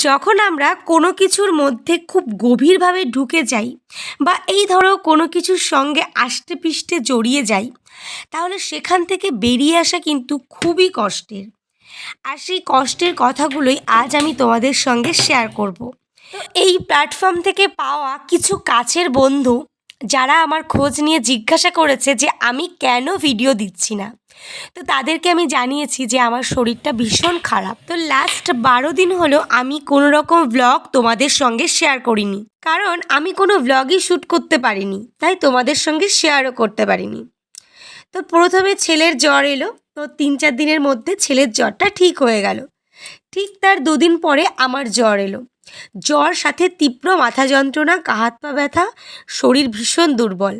যখন আমরা কোনো কিছুর মধ্যে খুব গভীরভাবে ঢুকে যাই বা এই ধরো কোনো কিছুর সঙ্গে আষ্টেপৃষ্ঠে জড়িয়ে যাই, তাহলে সেখান থেকে বেরিয়ে আসা কিন্তু খুবই কষ্টের। আর সেই কষ্টের কথাগুলোই আজ আমি তোমাদের সঙ্গে শেয়ার করব। তো এই প্ল্যাটফর্ম থেকে পাওয়া কিছু কাছের বন্ধু যারা আমার খোঁজ নিয়ে জিজ্ঞাসা করেছে যে আমি কেন ভিডিও দিচ্ছি না, তো তাদেরকে আমি জানিয়েছি যে আমার শরীরটা ভীষণ খারাপ। তো লাস্ট 12 দিন হলো আমি কোনো রকম ব্লগ তোমাদের সঙ্গে শেয়ার করিনি, কারণ আমি কোনো ব্লগই শ্যুট করতে পারিনি, তাই তোমাদের সঙ্গে শেয়ারও করতে পারিনি। তো প্রথমে ছেলের জ্বর এলো, তো 3-4 দিনের মধ্যে ছেলের জ্বরটা ঠিক হয়ে গেল। ঠিক তার 2 দিন পরে আমার জ্বর এলো। জ্বর সাথে তীব্র মাথা যন্ত্রণা, হাত পা ব্যথা, শরীর ভীষণ দুর্বল।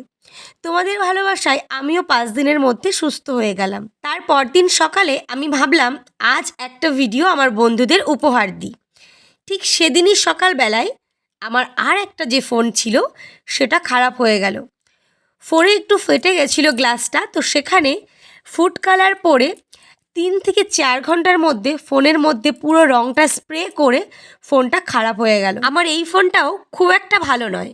তোমাদের ভালোবাসায় আমিও 5 দিনের মধ্যে সুস্থ হয়ে গেলাম। তার পরদিন সকালে আমি ভাবলাম আজ একটা ভিডিও আমার বন্ধুদের উপহার দিই। ঠিক সেদিনই সকালবেলায় আমার আর একটা যে ফোন ছিল সেটা খারাপ হয়ে গেল। ফোনে একটু ফেটে গেছিলো গ্লাসটা, তো সেখানে ফুড কালার পরে 3 থেকে 4 ঘন্টার মধ্যে ফোনের মধ্যে পুরো রঙটা স্প্রে করে ফোনটা খারাপ হয়ে গেল। আমার এই ফোনটাও খুব একটা ভালো নয়,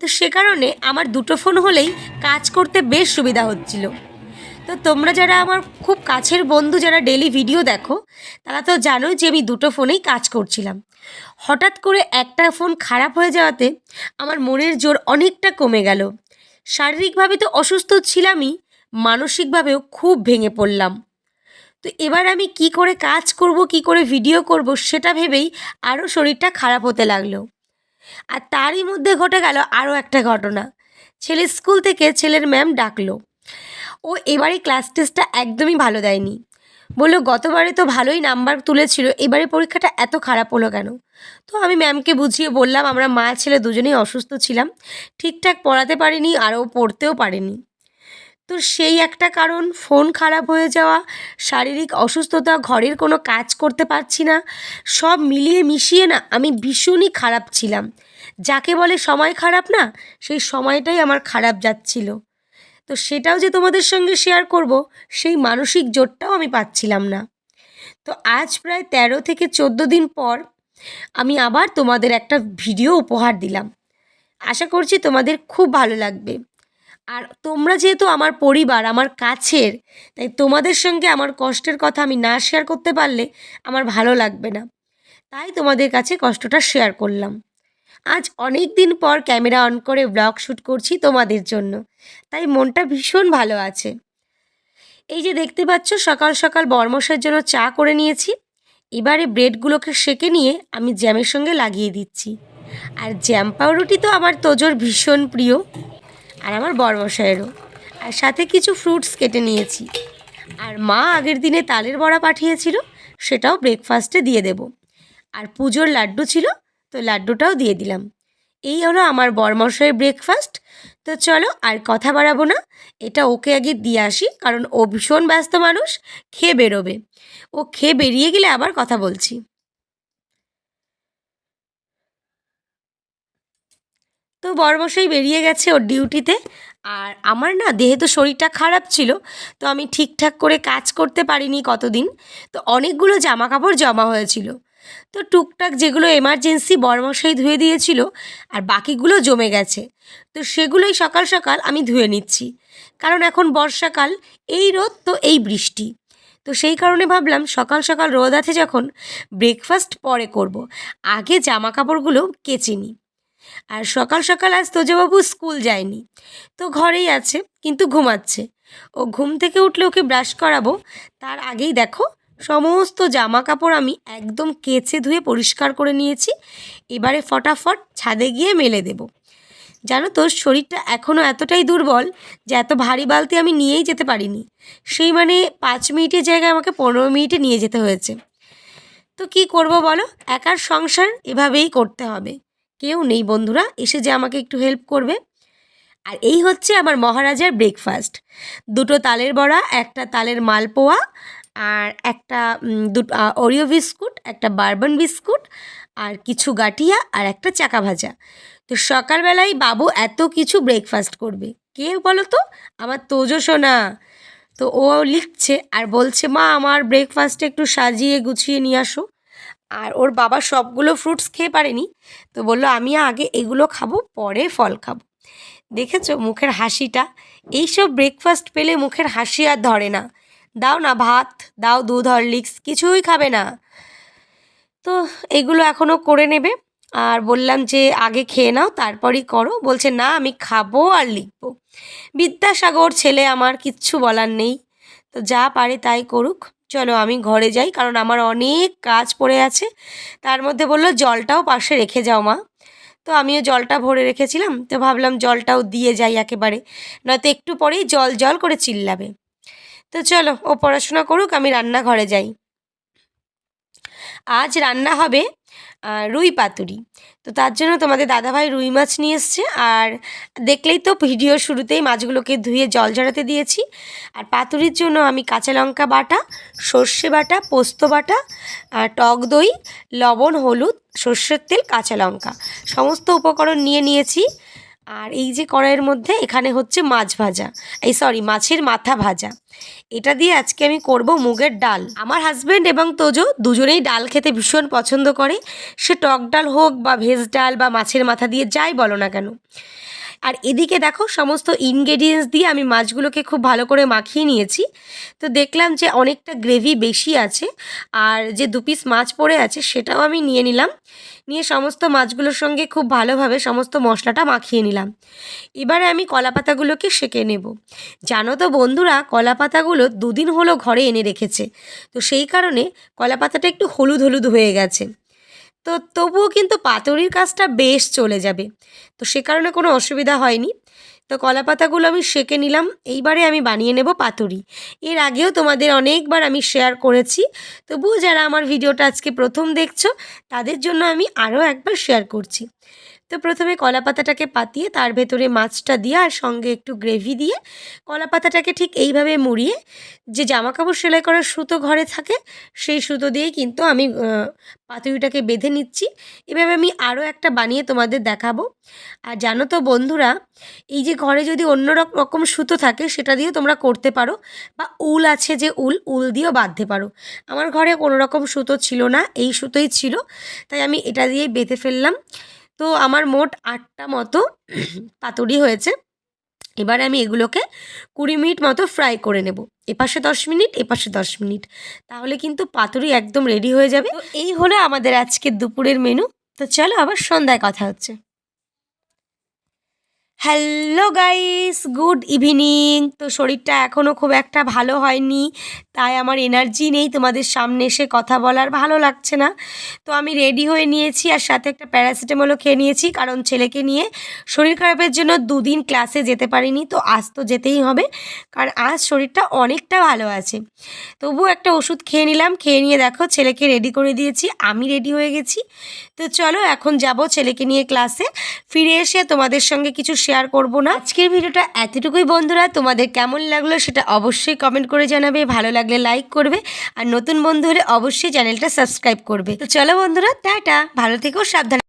তো সে কারণে আমার দুটো ফোন হলেই কাজ করতে বেশ সুবিধা হচ্ছিল। তো তোমরা যারা আমার খুব কাছের বন্ধু, যারা ডেলি ভিডিও দেখো, তারা তো জানোই যে আমি দুটো ফোনেই কাজ করছিলাম। হঠাৎ করে একটা ফোন খারাপ হয়ে যাওয়াতে আমার মনের জোর অনেকটা কমে গেল। শারীরিকভাবে তো অসুস্থ ছিলামই, মানসিকভাবেও খুব ভেঙে পড়লাম। তো এবার আমি কি করে কাজ করব, কি করে ভিডিও করব, সেটা ভেবেই আরও শরীরটা খারাপ হতে লাগলো। আর তারই মধ্যে ঘটে গেল আরও একটা ঘটনা। ছেলের স্কুল থেকে ছেলের ম্যাম ডাকলো। ও এবারে ক্লাস টেস্টটা একদমই ভালো দেয়নি। বললো গতবারে তো ভালোই নাম্বার তুলেছিল, এবারে পরীক্ষাটা এত খারাপ হলো কেন? তো আমি ম্যামকে বুঝিয়ে বললাম আমরা মা ছেলে দুজনেই অসুস্থ ছিলাম, ঠিকঠাক পড়াতে পারিনি আর ও পড়তেও পারেনি। তো সেই একটা কারণ, ফোন খারাপ হয়ে যাওয়া, শারীরিক অসুস্থতা, ঘরের কোনো কাজ করতে পারছি না, সব মিলিয়ে মিশিয়ে না আমি ভীষণই খারাপ ছিলাম। যাকে বলে সময় খারাপ না, সেই সময়টাই আমার খারাপ যাচ্ছিল। তো সেটাও যে তোমাদের সঙ্গে শেয়ার করব, সেই মানসিক জোরটাও আমি পাচ্ছিলাম না। তো আজ প্রায় 13 থেকে 14 দিন পর আমি আবার তোমাদের একটা ভিডিও উপহার দিলাম। আশা করছি তোমাদের খুব ভালো লাগবে। আর তোমরা যেহেতু আমার পরিবার, আমার কাছের, তাই তোমাদের সঙ্গে আমার কষ্টের কথা আমি না শেয়ার করতে পারলে আমার ভালো লাগবে না। তাই তোমাদের কাছে কষ্টটা শেয়ার করলাম। আজ অনেক দিন পর ক্যামেরা অন করে ব্লগ শ্যুট করছি তোমাদের জন্য, তাই মনটা ভীষণ ভালো আছে। এই যে দেখতে পাচ্ছ সকাল সকাল বরমশাইয়ের জন্য চা করে নিয়েছি। এবারে ব্রেডগুলোকে সেঁকে নিয়ে আমি জ্যামের সঙ্গে লাগিয়ে দিচ্ছি। আর জ্যাম পাউরুটি তো আমার তোজোর ভীষণ প্রিয়, আর আমার বরমশাইয়েরও। আর সাথে কিছু ফ্রুটস কেটে নিয়েছি। আর মা আগের দিনে তালের বড়া পাঠিয়েছিল, সেটাও ব্রেকফাস্টে দিয়ে দেব। আর পুজোর লাড্ডু ছিল, তো লাড্ডুটাও দিয়ে দিলাম। এই হলো আমার বরমশাইয়ের ব্রেকফাস্ট। তো চলো আর কথা বাড়াবো না, এটা ওকে আগে দিয়ে আসি, কারণ ও ভীষণ ব্যস্ত মানুষ, খেয়ে বেরোবে। ও খেয়ে বেরিয়ে গেলে আবার কথা বলছি। তো বরমশাই বেরিয়ে গেছে ওর ডিউটিতে। আর আমার না দেহে তো শরীরটা খারাপ ছিল, তো আমি ঠিকঠাক করে কাজ করতে পারিনি কতদিন। তো অনেকগুলো জামা কাপড় জমা হয়েছিল, তো টুকটাক যেগুলো এমার্জেন্সি বরমশাই ধুয়ে দিয়েছিল, আর বাকিগুলো জমে গেছে। তো সেগুলোই সকাল সকাল আমি ধুয়ে নিচ্ছি, কারণ এখন বর্ষাকাল, এই রোদ তো এই বৃষ্টি। তো সেই কারণে ভাবলাম সকাল সকাল রোদ আছে যখন, ব্রেকফাস্ট পরে করব, আগে জামা কাপড়গুলো কেচে নিই। আর সকাল সকাল আজ তোজবাবু স্কুল যায়নি, তো ঘরেই আছে, কিন্তু ঘুমাচ্ছে। ও ঘুম থেকে উঠলে ওকে ব্রাশ করাবো, তার আগেই দেখো সমস্ত জামা কাপড় আমি একদম কেচে ধুয়ে পরিষ্কার করে নিয়েছি। এবারে ফটাফট ছাদে গিয়ে মেলে দেব। জানো তো শরীরটা এখনও এতটাই দুর্বল যে এত ভারী বালতি আমি নিয়েই যেতে পারিনি। সেই মানে 5 মিনিটের জায়গায় আমাকে 15 মিনিটে নিয়ে যেতে হয়েছে। তো কি করব বলো, একার সংসার এভাবেই করতে হবে, কেউ নেই বন্ধুরা এসে যে আমাকে একটু হেল্প করবে। আর এই হচ্ছে আমার মহারাজার ব্রেকফাস্ট। দুটো তালের বড়া, একটা তালের মালপোয়া, আর একটা ওরিও বিস্কুট, একটা বারবন বিস্কুট, আর কিছু গাঠিয়া, আর একটা চাকা ভাজা। তো সকালবেলায় বাবু এত কিছু ব্রেকফাস্ট করবে, কে বলো তো? আমার তোজো সোনা। তো ও লিখছে আর বলছে মা আমার ব্রেকফাস্টে একটু সাজিয়ে গুছিয়ে নিয়ে আসো। আর ওর বাবা সবগুলো ফ্রুটস খেয়ে পারেনি, তো বললো আমি আগে এগুলো খাবো, পরে ফল খাবো। দেখেছো মুখের হাসিটা? এইসব ব্রেকফাস্ট পেলে মুখের হাসি আর ধরে না। দাও না ভাত, দাও দুধ, হরলিক্স, কিছুই খাবে না। তো এগুলো এখনও করে নেবে। আর বললাম যে আগে খেয়ে নাও তারপরই করো, বলছে না আমি খাবো আর লিখবো। বিদ্যাসাগর ছেলে আমার, কিচ্ছু বলার নেই। তো যা পারে তাই করুক। চলো আমি ঘরে যাই, কারণ আমার অনেক কাজ পড়ে আছে। তার মধ্যে বললো জলটাও পাশে রেখে যাও মা। তো আমিও জলটা ভরে রেখেছিলাম, তো ভাবলাম জলটাও দিয়ে যাই একেবারে, নয়তো একটু পরেই জল জল করে চিল্লাবে। তো চলো ও পড়াশোনা করুক, আমি রান্নাঘরে যাই। আজ রান্না হবে রুই পাতুরি। তো তার জন্য তোমাদের দাদাভাই রুই মাছ নিয়ে এসছে। আর দেখলেই তো ভিডিও শুরুতেই মাছগুলোকে ধুয়ে জল ঝরাতে দিয়েছি। আর পাতুরির জন্য আমি কাঁচা লঙ্কা বাটা, সর্ষে বাটা, পোস্ত বাটা, টক দই, লবণ, হলুদ, সর্ষের তেল, কাঁচা লঙ্কা সমস্ত উপকরণ নিয়ে নিয়েছি। আর এই যে কড়াইয়ের মধ্যে এখানে হচ্ছে মাছ ভাজা, মাছের মাথা ভাজা। এটা দিয়ে আজকে আমি করব মুগের ডাল। আমার হাজব্যান্ড এবং তোজো দুজনেই ডাল খেতে ভীষণ পছন্দ করে, সে টক ডাল হোক বা ভেজ ডাল বা মাছের মাথা দিয়ে যাই বলো না কেন। আর এদিকে দেখো সমস্ত ইনগ্রেডিয়েন্টস দিয়ে আমি মাছগুলোকে খুব ভালো করে মাখিয়ে নিয়েছি। তো দেখলাম যে অনেকটা গ্রেভি বেশি আছে, আর যে 2 পিস মাছ পড়ে আছে সেটাও আমি নিয়ে নিলাম। নিয়ে সমস্ত মাছগুলোর সঙ্গে খুব ভালোভাবে সমস্ত মশলাটা মাখিয়ে নিলাম। এবারে আমি কলা পাতাগুলোকে সেঁকে নেব। জানো তো বন্ধুরা, কলা পাতাগুলো 2 দিন হলো ঘরে এনে রেখেছে, তো সেই কারণে কলা পাতাটা একটু হলুদ হলুদ হয়ে গেছে। তো তবুও কিন্তু পাতুরির কাজটা বেশ চলে যাবে, তো সে কারণে কোনো অসুবিধা হয়নি। তো কলা পাতাগুলো আমি সেঁকে নিলাম। এইবারে আমি বানিয়ে নেব পাতুরি। এর আগেও তোমাদের অনেকবার আমি শেয়ার করেছি, তবুও যারা আমার ভিডিওটা আজকে প্রথম দেখছো তাদের জন্য আমি আরও একবার শেয়ার করছি। তো প্রথমে কলা পাতাটাকে পাতিয়ে তার ভেতরে মাছটা দিয়ে আর সঙ্গে একটু গ্রেভি দিয়ে কলা পাতাটাকে ঠিক এইভাবে মুড়িয়ে, যে জামাকাপড় সেলাই করার সুতো ঘরে থাকে সেই সুতো দিয়েই কিন্তু আমি পাতুরিটাকে বেঁধে নিচ্ছি। এভাবে আমি আরও একটা বানিয়ে তোমাদের দেখাবো। আর জানো তো বন্ধুরা, এই যে ঘরে যদি অন্য রকম সুতো থাকে সেটা দিয়েও তোমরা করতে পারো, বা উল আছে যে উল দিয়েও বাঁধতে পারো। আমার ঘরে কোনো রকম সুতো ছিল না, এই সুতোই ছিল, তাই আমি এটা দিয়েই বেঁধে ফেললাম। তো আমার মোট 8টা মতো পাতুরি হয়েছে। এবারে আমি এগুলোকে 20 মিনিট মতো ফ্রাই করে নেব, এপাশে 10 মিনিট এপাশে 10 মিনিট, তাহলে কিন্তু পাতুরি একদম রেডি হয়ে যাবে। তো এই হলো আমাদের আজকে দুপুরের মেনু। তো চলো আবার সন্ধ্যায় কথা হচ্ছে। Hello guys, good evening. তো শরীরটা এখনও খুব একটা ভালো হয়নি, তাই আমার এনার্জি নেই তোমাদের সামনে এসে কথা বলার, ভালো লাগছে না। তো আমি রেডি হয়ে নিয়েছি, আর সাথে একটা প্যারাসিটামলও খেয়ে নিয়েছি, কারণ ছেলেকে নিয়ে শরীর খারাপের জন্য 2 দিন ক্লাসে যেতে পারিনি। তো আজ তো যেতেই হবে, কারণ আজ শরীরটা অনেকটা ভালো আছে। তবুও একটা ওষুধ খেয়ে নিলাম। খেয়ে নিয়ে দেখো ছেলেকে রেডি করে দিয়েছি, আমি রেডি হয়ে গেছি। তো চলো এখন যাব ছেলেকে নিয়ে ক্লাসে। ফিরে এসে তোমাদের সঙ্গে কিছু শেয়ার করব না। আজকের ভিডিওটা এতটুকুই বন্ধুরা, তোমাদের কেমন লাগলো সেটা অবশ্যই কমেন্ট করে জানাবে, ভালো লাগলে লাইক করবে, আর নতুন বন্ধু হলে অবশ্যই চ্যানেলটা সাবস্ক্রাইব করবে। তো চলো বন্ধুরা, টাটা, ভালো থেকো, সাবধানে।